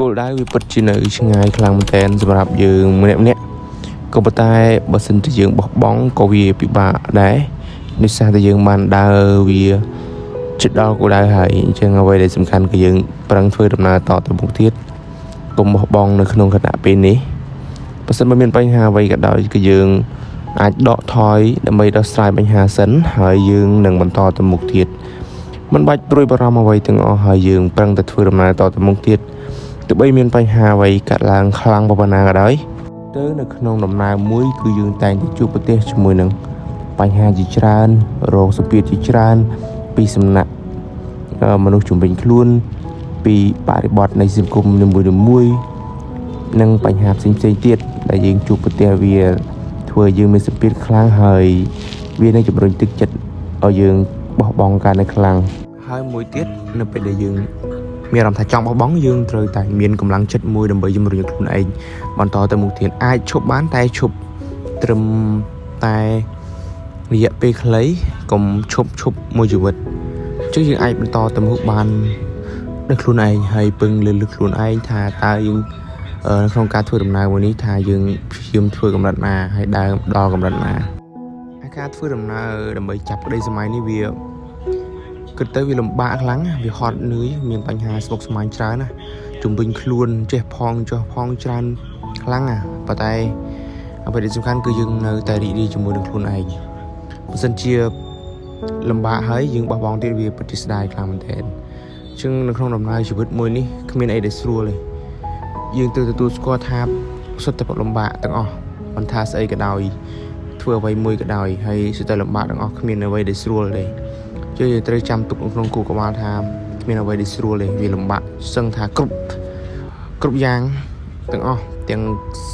គោលដៅវាពិតជានៅឆ្ងាយខ្លាំងមែនទែនសម្រាប់យើងម្នាក់ក៏ប៉ុន្តែបើសិនជាយើងបោះបង់ក៏វាពិបាកដែរដោយសារតែយើងបានដើរវាជិតដល់គោលដៅហើយអញ្ចឹងអ្វីដែលសំខាន់គឺយើងប្រឹងធ្វើដំណើរតទៅមុខទៀតកុំបោះបង់នៅក្នុងគណៈពេលនេះបើសិនបើមានបញ្ហាអ្វីក៏ដោយគឺយើងអាចដកថយដើម្បីដោះស្រាយបញ្ហាសិនហើយយើងនឹងបន្តទៅមុខទៀតមិនបាច់ព្រួយបារម្ភអ្វីទាំងអស់ហើយយើងប្រឹងតែធ្វើដំណើរតទៅមុខទៀតទោះបីមានបញ្ហាអ្វីកើតឡើងខ្លាំងប៉ុណ្ណាក៏ដោយទៅនៅក្នុងដំណើរមួយគឺយើងតែងតែជួបប្រទះជាមួយនឹងបញ្ហាជាច្រើនរោគសម្ពាធជាច្រើនពីសំណាក់មនុស្សជំនាញខ្លួនពីបរិបទនៃសង្គមនីមួយៗនិងបញ្ហាផ្សេងៗទៀតដែលយើងជួបប្រទះវាធ្វើយើងមានសម្ពាធខ្លាំងហើយវានឹងជំរុញទឹកចិត្តឲ្យយើងបោះបង់កាន់តែខ្លាំងហើយមួយទៀតនៅពេលដែលយើងមានអារម្មណ៍ថាចង់បោះបង់យើងត្រូវតែមានកម្លាំងចិត្តមួយដើម្បីជំរុញខ្លួនឯងបន្តទៅមុខទៀតអាចឈប់បានតែឈប់ត្រឹមតែរយៈពេលខ្លីកុំឈប់មួយជីវិតចឹងយើងអាចបន្តទៅមុខបានដោយខ្លួនឯងហើយពឹងលើខ្លួនឯងថាតើយើងក្នុងការធ្វើដំណើរមួយនេះថាយើងព្យាយាមធ្វើកម្រិតណាហើយដើរដល់កម្រិតណាហើយការធ្វើដំណើរដើម្បីចាប់ក្តីសម័យនេះវាគិតទៅវាលំបាកខ្លាំងវាហត់នឿយមានបញ្ហាស្មុគស្មាញច្រើនណាជំរុញខ្លួនចេះផងចុះផងច្រើនខ្លាំងណាប៉ុន្តែអ្វីដែលសំខាន់គឺយើងនៅតែរីករាយជាមួយនឹងខ្លួនឯងបើសិនជាលំបាកហើយយើងបោះបង់ទៀតវាពិតជាស្ដាយខ្លាំងមែនទែនអញ្ចឹងនៅក្នុងដំណើរជីវិតមួយនេះគ្មានអីដែលស្រួលទេយើងត្រូវទទួលស្គាល់ថាសុទ្ធតែលំបាកទាំងអស់មិនថាស្អីក៏ដោយធ្វើអ្វីមួយក៏ដោយហើយសុទ្ធតែលំបាកទាំងអស់គ្មានអ្វីដែលស្រួលទេយើងត្រូវចាំទុកក្នុងគូក្បាលថាគ្មានអ្វីដែលស្រួលទេវាលំបាកសឹងថាគ្រប់យ៉ាងទាំងអស់ទាំង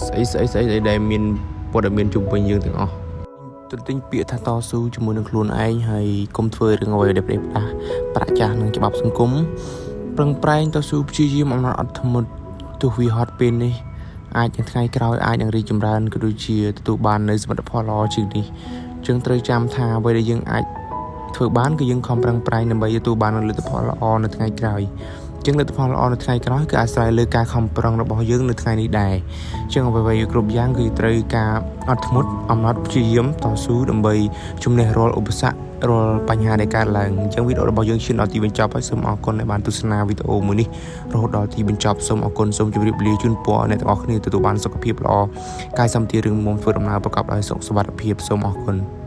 ស្អីដែលមានព័ត៌មានជុំវិញយើងទាំងអស់ទន្ទិញពាក្យថាតស៊ូជាមួយនឹងខ្លួនឯងហើយកុំធ្វើរឿងអ្វីដែលផ្ដេសផ្ដាសប្រាក់ចាស់នឹងច្បាប់សង្គមប្រឹងប្រែងតស៊ូព្យាយាមអំណត់អត់ធ្មត់ទោះវាហត់ពេលនេះអាចនៅថ្ងៃក្រោយអាចនឹងរីកចម្រើនក៏ដូចជាទទួលបាននូវសមិទ្ធផលល្អជាងនេះយើងត្រូវចាំថាអ្វីដែលយើងអាចធ្វើបានគឺយើងខំប្រឹងប្រែងដើម្បីទទួលបាននូវលទ្ធផលល្អនៅថ្ងៃក្រោយជាងលទ្ធផលល្អនៅថ្ងៃក្រោយគឺអាស្រ័យលើការខំប្រឹងរបស់យើងនៅថ្ងៃនេះដែរជាងអ្វីៗគ្រប់យ៉ាងគឺត្រូវការអត់ធ្មត់អំណត់ព្យាយាមតស៊ូដើម្បីជំនះរាល់ឧបសគ្គរាល់បញ្ហាដែលកើតឡើងអញ្ចឹងវីដេអូរបស់យើងឈានដល់ទីបញ្ចប់ហើយសូមអរគុណដែលបានទស្សនាវីដេអូមួយនេះរហូតដល់ទីបញ្ចប់សូមអរគុណសូមជម្រាបលាជូនពរអ្នកទាំងអស់គ្នាទទួលបានសុខភាពល្អកាយសម្បទារឿងមុំធ្វើដំណើរប្រកបដោយសុខសុវត្ថិភាពសូមអរគុណ